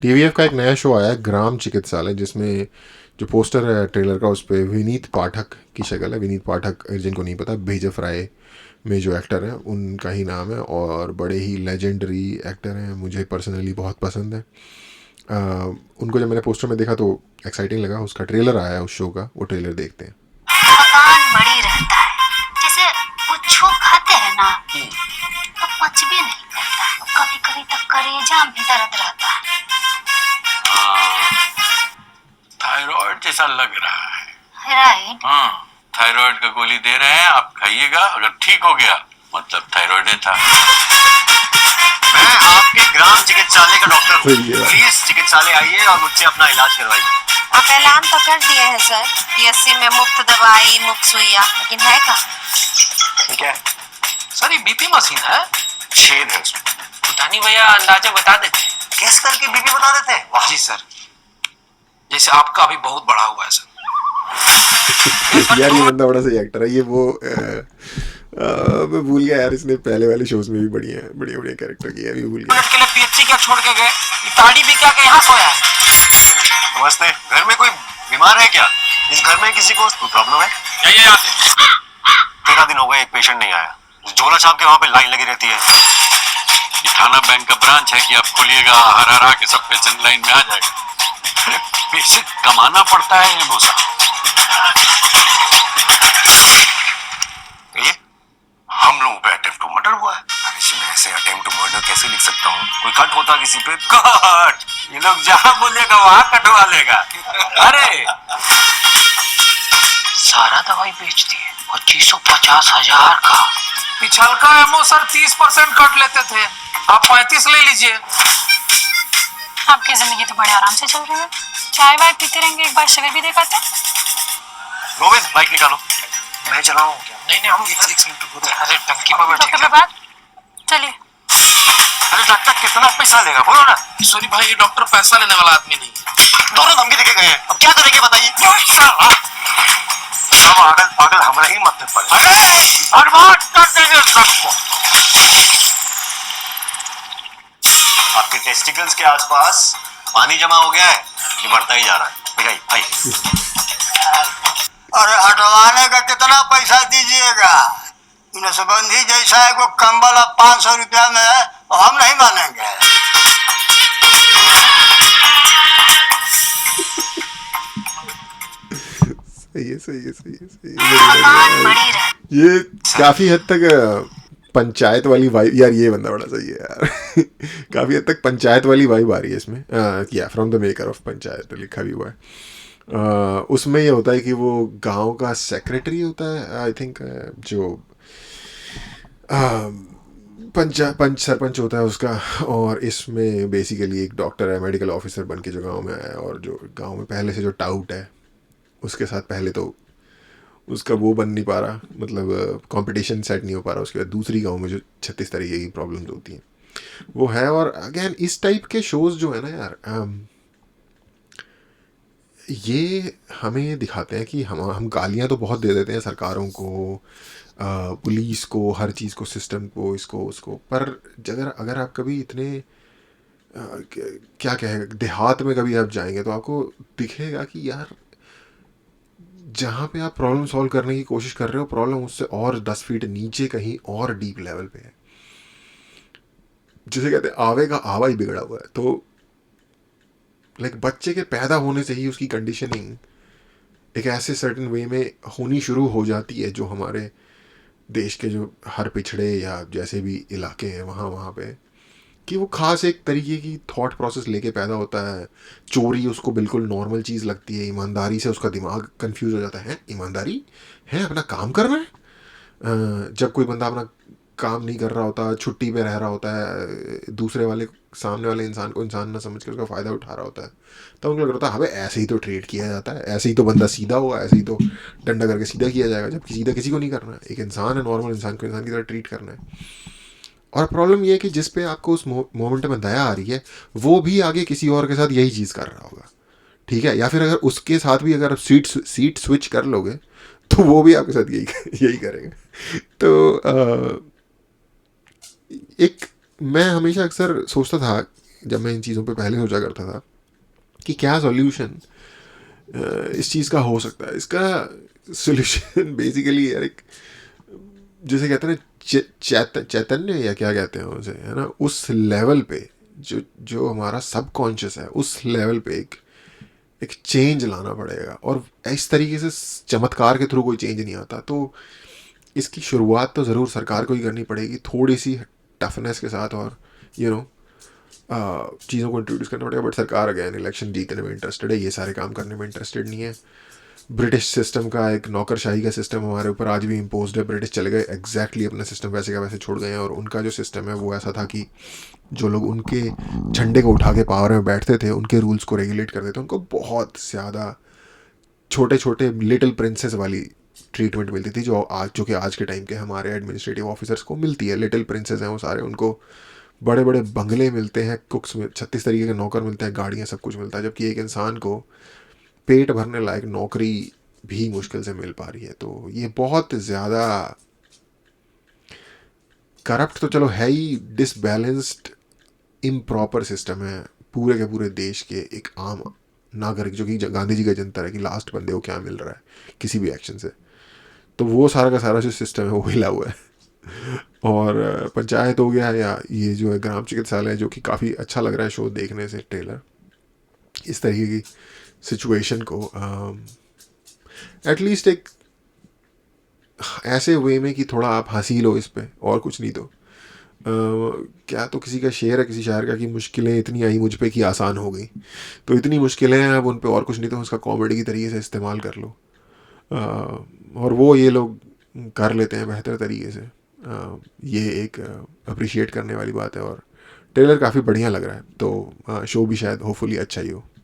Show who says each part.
Speaker 1: TVF का एक नया शो आया है ग्राम चिकित्सालय, जिसमें जो पोस्टर है ट्रेलर का उस पर विनीत पाठक की शक्ल है। विनीत पाठक जिनको नहीं पता, बेजफ राय में जो एक्टर हैं उनका ही नाम है, और बड़े ही लेजेंडरी एक्टर हैं, मुझे पर्सनली बहुत पसंद है। उनको जब मैंने पोस्टर में देखा तो एक्साइटिंग लगा। उसका ट्रेलर आया है उस शो का, वो ट्रेलर देखते हैं।
Speaker 2: थकान बड़ी रहता है, जैसे कुछ खाते हैं ना तो पच भी नहीं करता, कभी कभी तो कलेजा भी दर्द रहता है।
Speaker 3: थायराइड जैसा लग रहा है।
Speaker 2: थायराइड?
Speaker 3: हाँ, थायराइड का गोली दे रहे हैं, आप खाइएगा। अगर ठीक हो गया मतलब थायराइड था।
Speaker 4: मैं आपके ग्राम चिकित्सालय का डॉक्टर हूँ।
Speaker 1: सही है।
Speaker 4: प्लीज चिकित्सालय आइए और मुझसे अपना इलाज करवाइए।
Speaker 2: आप ऐलान तो कर दिए हैं सर, पीएससी में मुफ्त दवाई मुफ्त सुइया, लेकिन है का?
Speaker 4: क्या है?
Speaker 5: सर ये बीपी मशीन है।
Speaker 4: छेद है उसमें।
Speaker 5: पुठानी भैया अंदाजा बता देते हैं।
Speaker 4: कैस करके बीपी बता देते हैं? वाह
Speaker 5: जी सर, जैसे आपका अभी बहुत बड़ा हुआ है सर।
Speaker 1: यार ये बंदा बड़ा सही एक्टर है। ये वो मैं भूल गया यार, इसने पहले वाले शोज में भी बढ़िया बढ़िया कैरेक्टर किया, अभी भूल गया।
Speaker 5: मिनट के लिए पीएचसी क्या छोड़ के गए, ताड़ी भी क्या के यहाँ सोया है।
Speaker 4: नमस्ते, घर में कोई बीमार है क्या? इस घर में किसी को कोई प्रॉब्लम है?
Speaker 5: जाइए यहाँ से।
Speaker 4: 13 दिन हो गए एक पेशेंट नहीं आया। झोला छाप के वहाँ पे लाइन लगी रहती है।
Speaker 3: ये थाना बैंक का ब्रांच है कि आप खोलिएगा, हर हरा के सब पेशेंट लाइन में आ जाएगा। अरे पैसे कमाना पड़ता है मूसा।
Speaker 4: ये हम लोगों पे अटेम्प्ट टू मर्डर हुआ है। इसमें ऐसे अटेम्प्ट टू मर्डर कैसे लिख सकता हूँ? कोई कट होता किसी पे?
Speaker 3: कट, ये लोग जहाँ बोलेगा वहाँ कटवा लेगा। अरे
Speaker 5: सारा दवाई बेच दिए, 2550,000 का। पिछल का एमओ सर 30% कट लेते थे, आप 35 ले लीजिए।
Speaker 6: आपकी जिंदगी तो बड़े आराम से चल रही है, चाय वाय पीते रहेंगे, एक बार शिविर भी देखाते।
Speaker 4: गोविंद बाइक निकालो। मैं चलाऊं क्या?
Speaker 5: नहीं हम
Speaker 4: एक मिनट रुको।
Speaker 5: अरे टंकी में बैठे
Speaker 6: डॉक्टर पे बात, चलिए।
Speaker 4: अरे डॉक्टर कितना पैसा लेगा बोलो ना।
Speaker 5: सॉरी भाई, ये डॉक्टर पैसा लेने वाला आदमी नहीं है।
Speaker 4: दोनों धमकी देके गए हैं, अब क्या करेंगे बताइए? सब आगल पागल हमारे ही मत में पड़े।
Speaker 3: अरे बर्बाद कर देंगे सबको।
Speaker 4: आपके टेस्टिकल्स के आसपास पानी जमा हो गया है, ये बढ़ता ही जा रहा है। दिखाइए, आइए।
Speaker 7: अरे हटवाने का कितना पैसा दीजिएगा? नसबंदी जैसा है, को कंबल 500 रुपया में है, तो हम नहीं मानेंगे।
Speaker 1: सही है।
Speaker 2: थकान बड़ी रहती
Speaker 1: ये काफी हद तक पंचायत वाली वाइब, यार ये बंदा बड़ा सही है यार। काफी हद तक पंचायत वाली वाइब आ रही है इसमें। क्या from the maker of panchayat लिखा भी हुआ है। उसमें ये होता है कि वो गांव का सेक्रेटरी होता है, आई थिंक, जो पंच सरपंच होता है उसका। और इसमें बेसिकली एक डॉक्टर है, मेडिकल ऑफिसर बन के जो गाँव में आया है, और जो गाँव में पहले से जो टाउट है उसके साथ पहले तो उसका वो बन नहीं पा रहा, मतलब कंपटीशन सेट नहीं हो पा रहा। उसके बाद दूसरी गांव में जो 36 तरीके की प्रॉब्लम्स होती हैं वो है। और अगेन इस टाइप के शोज़ जो है ना यार, ये हमें दिखाते हैं कि हम गालियाँ तो बहुत दे देते हैं सरकारों को, पुलिस को, हर चीज़ को, सिस्टम को, इसको उसको, पर अगर आप कभी इतने क्या कहें देहात में कभी आप जाएंगे तो आपको दिखेगा कि यार जहाँ पे आप प्रॉब्लम सॉल्व करने की कोशिश कर रहे हो, प्रॉब्लम उससे और 10 फीट नीचे कहीं और डीप लेवल पे है, जिसे कहते हैं आवे का आवा ही बिगड़ा हुआ है। तो लाइक बच्चे के पैदा होने से ही उसकी कंडीशनिंग एक ऐसे सर्टेन वे में होनी शुरू हो जाती है, जो हमारे देश के जो हर पिछड़े या जैसे भी इलाके हैं वहाँ पे, कि वो खास एक तरीके की थॉट प्रोसेस लेके पैदा होता है। चोरी उसको बिल्कुल नॉर्मल चीज़ लगती है, ईमानदारी से उसका दिमाग कंफ्यूज हो जाता है। ईमानदारी है, अपना काम करना है। जब कोई बंदा अपना काम नहीं कर रहा होता, छुट्टी पे रह रहा होता है, दूसरे वाले सामने वाले इंसान को इंसान ना समझ के उसका फ़ायदा उठा रहा होता है, तब उनको लग रहा है हमें ऐसे ही तो ट्रीट किया जाता है, ऐसे ही तो बंदा सीधा होगा, ऐसे ही तो डंडा करके सीधा किया जाएगा। जबकि सीधा किसी को नहीं करना है, एक इंसान है, नॉर्मल इंसान को इंसान की तरह ट्रीट करना है। और प्रॉब्लम ये है कि जिस पे आपको उस मोमेंट में दया आ रही है, वो भी आगे किसी और के साथ यही चीज़ कर रहा होगा, ठीक है? या फिर अगर उसके साथ भी अगर आप सीट स्विच कर लोगे तो वो भी आपके साथ यही करेंगे। तो एक मैं हमेशा अक्सर सोचता था जब मैं इन चीज़ों पे पहले सोचा करता था कि क्या सॉल्यूशन इस चीज़ का हो सकता है। इसका सॉल्यूशन बेसिकली यार एक, जिसे कहते हैं ना चैतन्य या क्या कहते हैं उसे, है ना, उस लेवल पे जो जो हमारा सबकॉन्शियस है, उस लेवल पे एक चेंज लाना पड़ेगा। और इस तरीके से चमत्कार के थ्रू कोई चेंज नहीं आता। तो इसकी शुरुआत तो ज़रूर सरकार को ही करनी पड़ेगी, थोड़ी सी टफनेस के साथ, और यू नो चीज़ों को इंट्रोड्यूस करना पड़ेगा। बट सरकार अगेन इलेक्शन जीतने में इंटरेस्टेड है, ये सारे काम करने में इंटरेस्टेड नहीं है। ब्रिटिश सिस्टम का एक नौकरशाही का सिस्टम हमारे ऊपर आज भी इम्पोज्ड है। ब्रिटिश चले गए एग्जैक्टली अपना सिस्टम वैसे का वैसे छोड़ गए हैं, और उनका जो सिस्टम है वो ऐसा था कि जो लोग उनके झंडे को उठा के पावर में बैठते थे, उनके रूल्स को रेगुलेट करते थे, उनको बहुत ज़्यादा छोटे छोटे लिटिल प्रिंसेस वाली ट्रीटमेंट मिलती थी, जो कि आज के टाइम के हमारे एडमिनिस्ट्रेटिव ऑफिसर्स को मिलती है। लिटिल प्रिंसेस हैं वो सारे, उनको बड़े बड़े बंगले मिलते हैं, कुक्स में 36 तरीके के नौकर मिलते हैं, गाड़ियाँ, सब कुछ मिलता है। जबकि एक इंसान को पेट भरने लायक नौकरी भी मुश्किल से मिल पा रही है। तो ये बहुत ज़्यादा करप्ट तो चलो है ही, डिसबैलेंस्ड इम्प्रॉपर सिस्टम है पूरे के पूरे देश के एक आम नागरिक, जो कि गांधी जी का जनता है कि लास्ट बंदे को क्या मिल रहा है किसी भी एक्शन से। तो वो सारा का सारा जो सिस्टम है वो हिला हुआ है। और पंचायत हो गया, या ये जो है ग्राम चिकित्सालय, जो कि काफ़ी अच्छा लग रहा है शो देखने से, ट्रेलर, इस तरीके की सिचुएशन को एटलीस्ट एक ऐसे वे में कि थोड़ा आप हंसी लो इस पे, और कुछ नहीं। तो क्या तो किसी का शेर है किसी शायर का कि मुश्किलें इतनी आई मुझ पे कि आसान हो गई। तो इतनी मुश्किलें हैं अब उन पे, और कुछ नहीं तो उसका कॉमेडी की तरीके से इस्तेमाल कर लो। और वो ये लोग कर लेते हैं बेहतर तरीके से। ये एक अप्रिशिएट करने वाली बात है, और ट्रेलर काफ़ी बढ़िया लग रहा है। तो शो भी शायद होपफुली अच्छा ही हो।